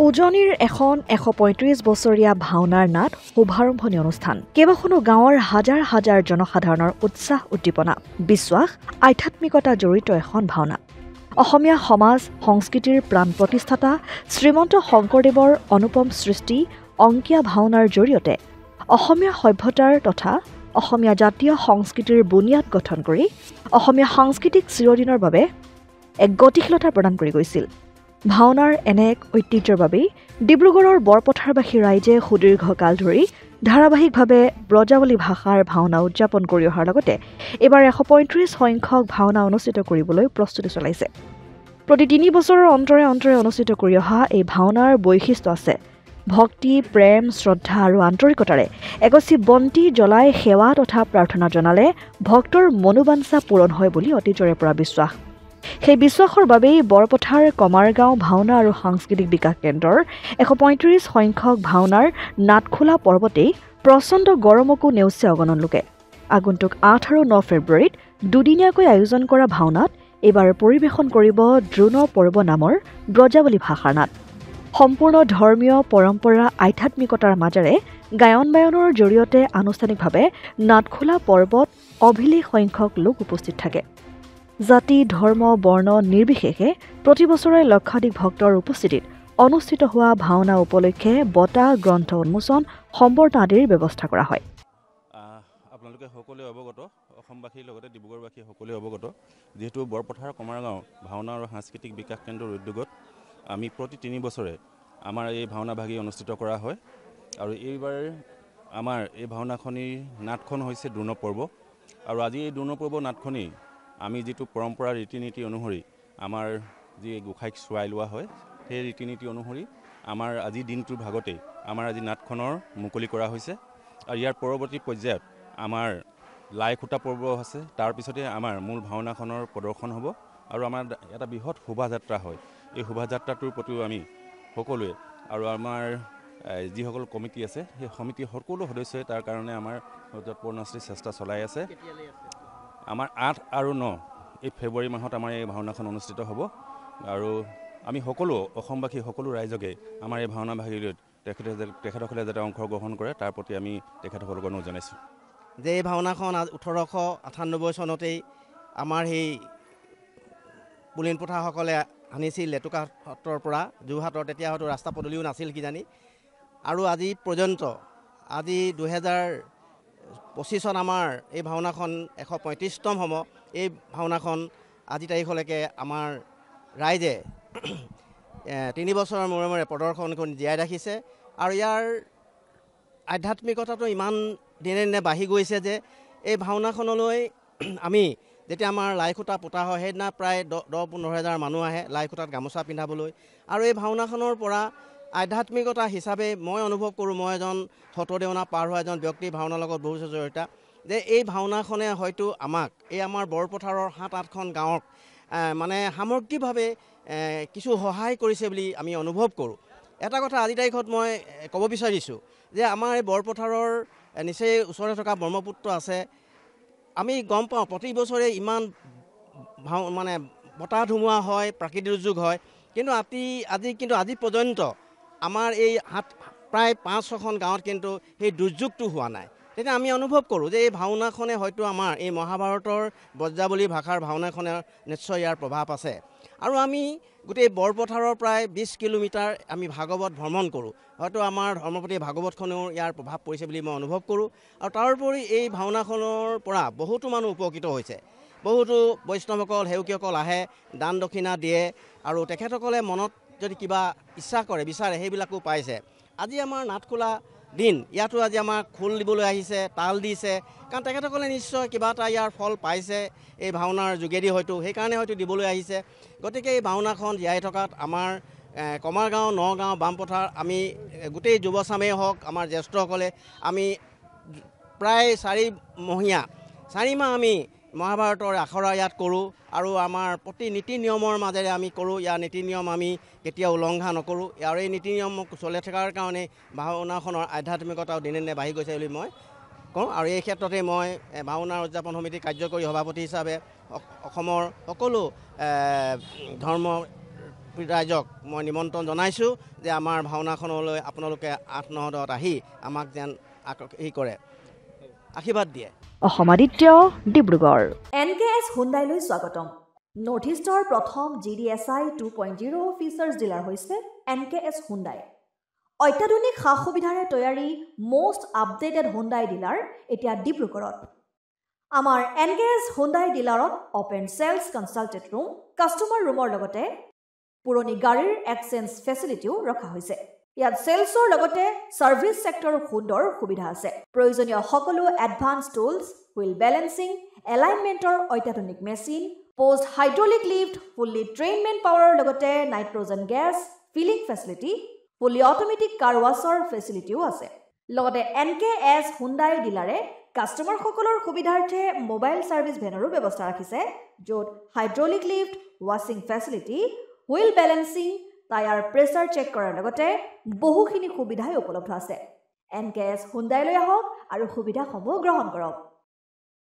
উজনিৰ এখন ১৩৫ বছৰীয়া ভাওনাৰ নাট শুভাৰম্ভণি অনুষ্ঠান। কেইবাখনো গাঁৱৰ হাজাৰ হাজাৰ জনসাধাৰণৰ উৎসাহ উদ্দীপনা, বিশ্বাস, আধ্যাত্মিকতা জড়িত এখন ভাওনা। অসমীয়া সমাজ সংস্কৃতিৰ প্ৰাণ প্ৰতিষ্ঠাতা শ্ৰীমন্ত শংকৰদেৱৰ অনুপম সৃষ্টি অংকীয়া ভাওনাৰ জৰিয়তে অসমীয়া সভ্যতাৰ তথা অসমীয়া জাতীয় সংস্কৃতিৰ বুনিয়াদ গঠন কৰি অসমীয়া সাংস্কৃতিক চিৰদিনৰ বাবে এক গতিশীলতা প্ৰদান কৰি গৈছিল। ভাওনাৰ এনে এক ঐতিহ্যৰ বাবেই ডিব্ৰুগড়ৰ বৰপথাৰবাসী ৰাইজে সুদীৰ্ঘকাল ধৰি ধাৰাবাহিকভাৱে ব্ৰজাৱলী ভাষাৰ ভাওনা উদযাপন কৰি অহাৰ লগতে এইবাৰ ১৩৫ সংখ্যক ভাওনা অনুষ্ঠিত কৰিবলৈ প্ৰস্তুতি চলাইছে। প্ৰতি ৩ বছৰৰ অন্তৰে অন্তৰে অনুষ্ঠিত কৰি অহা এই ভাওনাৰ বৈশিষ্ট্য আছে ভক্তি, প্ৰেম, শ্ৰদ্ধা আৰু আন্তৰিকতাৰে এগছি বন্তি জ্বলাই সেৱা তথা প্ৰাৰ্থনা জনালে ভক্তৰ মনোবাঞ্ছা পূৰণ হয় বুলি অতীজৰে পৰা বিশ্বাস। সেই বিশ্বাসৰ বাবেই বৰপথাৰ কমাৰগাঁও ভাওনা আৰু সাংস্কৃতিক বিকাশ কেন্দ্ৰৰ ১৩৫ সংখ্যক ভাওনাৰ নাটখোলা পৰ্বতেই প্ৰচণ্ড গৰমকো নেওচে অগণন লোকে। আগন্তুক ৮ আৰু ৯ ফেব্ৰুৱাৰীত দুদিনীয়াকৈ আয়োজন কৰা ভাওনাত এইবাৰ পৰিৱেশন কৰিব দ্ৰোণ পৰ্ব নামৰ ব্ৰজাৱলী ভাষাৰ নাট। সম্পূৰ্ণ ধৰ্মীয় পৰম্পৰা আধ্যাত্মিকতাৰ মাজেৰে গায়ন বায়নৰ জৰিয়তে আনুষ্ঠানিকভাৱে নাটখোলা পৰ্বত অভিলেখ সংখ্যক লোক উপস্থিত থাকে। জাতি, ধৰ্ম, বৰ্ণ নিৰ্বিশেষে প্ৰতি বছৰে লক্ষাধিক ভক্তৰ উপস্থিতিত অনুষ্ঠিত হোৱা ভাওনা উপলক্ষে বঁটা, গ্ৰন্থ উন্মোচন, সম্বৰ্ধনা আদিৰ ব্যৱস্থা কৰা হয়। আপোনালোকে সকলোৱে অৱগত, অসমবাসীৰ লগতে ডিব্ৰুগড়বাসী সকলোৱে অৱগত, যিহেতু বৰপথাৰ কমাৰগাঁও ভাওনা আৰু সাংস্কৃতিক বিকাশ কেন্দ্ৰৰ উদ্যোগত আমি প্ৰতি ৩ বছৰে আমাৰ এই ভাওনা ভাগি অনুষ্ঠিত কৰা হয়। আৰু এইবাৰ আমাৰ এই ভাওনাখনিৰ নাটখন হৈছে দ্ৰোণ পৰ্ব। আৰু আজি এই দ্ৰোণ পৰ্ব নাটখনি আমি যিটো পৰম্পৰা ৰীতি নীতি অনুসৰি আমাৰ যি গোসাঁইক চোৱাই লোৱা হয়, সেই ৰীতি নীতি অনুসৰি আমাৰ আজিৰ দিনটোৰ ভাগতেই আমাৰ আজি নাটখনৰ মুকলি কৰা হৈছে। আৰু ইয়াৰ পৰৱৰ্তী পৰ্যায়ত আমাৰ লাই খুঁটা পৰ্ব আছে, তাৰপিছতে আমাৰ মূল ভাওনাখনৰ প্ৰদৰ্শন হ'ব আৰু আমাৰ এটা বৃহৎ শোভাযাত্ৰা হয়। এই শোভাযাত্ৰাটোৰ প্ৰতিও আমি সকলোৱে আৰু আমাৰ যিসকল কমিটি আছে সেই সমিতিৰ সকলো সদস্যই তাৰ কাৰণে আমাৰ যৎপৰোনাস্তি চেষ্টা চলাই আছে। আমাৰ ৮ আৰু ৯ এই ফেব্ৰুৱাৰী মাহত আমাৰ এই ভাওনাখন অনুষ্ঠিত হ'ব। আৰু আমি সকলো অসমবাসী সকলো ৰাইজকে আমাৰ এই ভাওনা ভাগিলত তেখেতসকলে যাতে অংশগ্ৰহণ কৰে তাৰ প্ৰতি আমি তেখেতসকলক অনুৰোধ জনাইছোঁ। যে এই ভাওনাখন ১৮৯৮ চনতেই আমাৰ সেই পুলিন পোঠাসকলে আনিছিল লেতুকা সত্ৰৰ পৰা যোৰহাটৰ, তেতিয়া হয়তো ৰাস্তা পদূলিও নাছিল কিজানি। আৰু আজি পৰ্যন্ত আজি ২০২৫ চন আমাৰ এই ভাওনাখন ১৩৫তম হ'ব। এই ভাওনাখন আজি তাৰিখলৈকে আমাৰ ৰাইজে ৩ বছৰৰ মূৰে মূৰে প্ৰদৰ্শন কৰি জীয়াই ৰাখিছে। আৰু ইয়াৰ আধ্যাত্মিকতাটো ইমান দিনে দিনে বাঢ়ি গৈছে যে এই ভাওনাখনলৈ আমি যেতিয়া আমাৰ লাই খুঁটা পোতা হয় সেইদিনা প্ৰায় ১০-১৫ হাজাৰ মানুহ আহে লাই খুঁটাত গামোচা পিন্ধাবলৈ। আৰু এই ভাওনাখনৰ পৰা আধ্যাত্মিকতা হিচাপে মই অনুভৱ কৰোঁ, মই এজন শতদেওনা পাৰ হোৱা এজন ব্যক্তি ভাওনাৰ লগত বহু জড়িত, যে এই ভাওনাখনে হয়তো আমাক এই আমাৰ বৰপথাৰৰ ৭-৮খন গাঁৱক মানে সামগ্ৰিকভাৱে কিছু সহায় কৰিছে বুলি আমি অনুভৱ কৰোঁ। এটা কথা আজি তাৰিখত মই ক'ব বিচাৰিছোঁ যে আমাৰ এই বৰপথাৰৰ নিচেই ওচৰতে থকা ব্ৰহ্মপুত্ৰ আছে। আমি গম পাওঁ প্ৰতি বছৰে ইমান মানে বতাহ ধুমুহা হয়, প্ৰাকৃতিক দুৰ্যোগ হয়, কিন্তু আজি পৰ্যন্ত আমাৰ এই প্ৰায় ৫-৬খন গাঁৱত কিন্তু সেই দুৰ্যোগটো হোৱা নাই। তেতিয়া আমি অনুভৱ কৰোঁ যে এই ভাওনাখনে হয়তো আমাৰ এই মহাভাৰতৰ ব্ৰজাৱলী ভাষাৰ ভাওনাখনে নিশ্চয় ইয়াৰ প্ৰভাৱ আছে। আৰু আমি গোটেই বৰপথাৰৰ প্ৰায় ২০ কিলোমিটাৰ আমি ভাগৱত ভ্ৰমণ কৰোঁ, হয়তো আমাৰ ধৰ্মপতি ভাগৱতখনেও ইয়াৰ প্ৰভাৱ পৰিছে বুলি মই অনুভৱ কৰোঁ। আৰু তাৰোপৰি এই ভাওনাখনৰ পৰা বহুতো মানুহ উপকৃত হৈছে। বহুতো বৈষ্ণৱসকল, সেৱকীসকল আহে, দান দক্ষিণা দিয়ে, আৰু তেখেতসকলে মনত যদি কিবা ইচ্ছা কৰে, বিচাৰে, সেইবিলাকো পাইছে। আজি আমাৰ নাটখোলা দিন, ইয়াতো আজি আমাক খোল দিবলৈ আহিছে, তাল দিছে, কাৰণ তেখেতসকলে নিশ্চয় কিবা এটা ইয়াৰ ফল পাইছে এই ভাওনাৰ যোগেদি, হয়তো সেইকাৰণে হয়তো দিবলৈ আহিছে। গতিকে এই ভাওনাখন জীয়াই থকাত আমাৰ কমাৰগাঁও, নগাঁও, বামপথাৰ আমি গোটেই যুৱচামেই হওক, আমাৰ জ্যেষ্ঠসকলে আমি প্ৰায় 4 মাহ আমি মহাভাৰতৰ আখৰা ইয়াত কৰোঁ। আৰু আমাৰ প্ৰতি নীতি নিয়মৰ মাজেৰে আমি কৰোঁ। ইয়াৰ নীতি নিয়ম আমি কেতিয়াও উলংঘা নকৰোঁ। আৰু এই নীতি নিয়ম চলি থকাৰ কাৰণে ভাওনাখনৰ আধ্যাত্মিকতাও দিনে দিনে বাঢ়ি গৈছে বুলি মই কওঁ। আৰু এই ক্ষেত্ৰতে মই ভাওনাৰ উদযাপন সমিতিৰ কাৰ্যকৰী সভাপতি হিচাপে অসমৰ সকলো ধৰ্ম ৰাইজক মই নিমন্ত্ৰণ জনাইছোঁ যে আমাৰ ভাওনাখনলৈ আপোনালোকে 8-9 আহি আমাক যেন কৰে আশীৰ্বাদ দিয়ে। অসমাদিত্য, ডিব্ৰুগড়। NKS হুণ্ডাইলৈ স্বাগতম। নৰ্থ ইষ্টৰ প্ৰথম GDSI 2.0 ফিচাৰ্ছ ডিলাৰ হৈছে NKS হুণ্ডাই। অত্যাধুনিক সা সুবিধাৰে তৈয়াৰী মষ্ট আপডেটেড হুণ্ডাই ডিলাৰ এতিয়া ডিব্ৰুগড়ত। আমাৰ NKS হুণ্ডাই ডিলাৰত open sales consulted room, customer ৰুমৰ লগতে পুৰণি গাড়ীৰ এক্সচেঞ্জ ফেচিলিটিও ৰখা হৈছে। ইয়াত চেলছৰ লগতে ছাৰ্ভিচ ছেক্টৰৰ সুন্দৰ সুবিধা আছে। প্ৰয়োজনীয় সকলো এডভান্স টুলছ, হুইল বেলেন্সিং, এলাইনমেণ্টৰ অত্যাধুনিক machine, post hydraulic lift, fully train men পাৱাৰৰ লগতে nitrogen gas filling facility, fully automatic car washer ফেচিলিটিও আছে। লগতে NKS হুণ্ডাই ডিলাৰে কাষ্টমাৰসকলৰ সুবিধাৰ্থে মোবাইল ছাৰ্ভিচ ভেনৰো ব্যৱস্থা ৰাখিছে, য'ত হাইড্ৰলিক লিফ্ট, ৱাছিং facility, wheel balancing, tyre pressure check কৰাৰ লগতে বহুখিনি সুবিধাই উপলব্ধ আছে। NKS হুণ্ডাইলৈ আহক আৰু সুবিধাসমূহ গ্ৰহণ কৰক।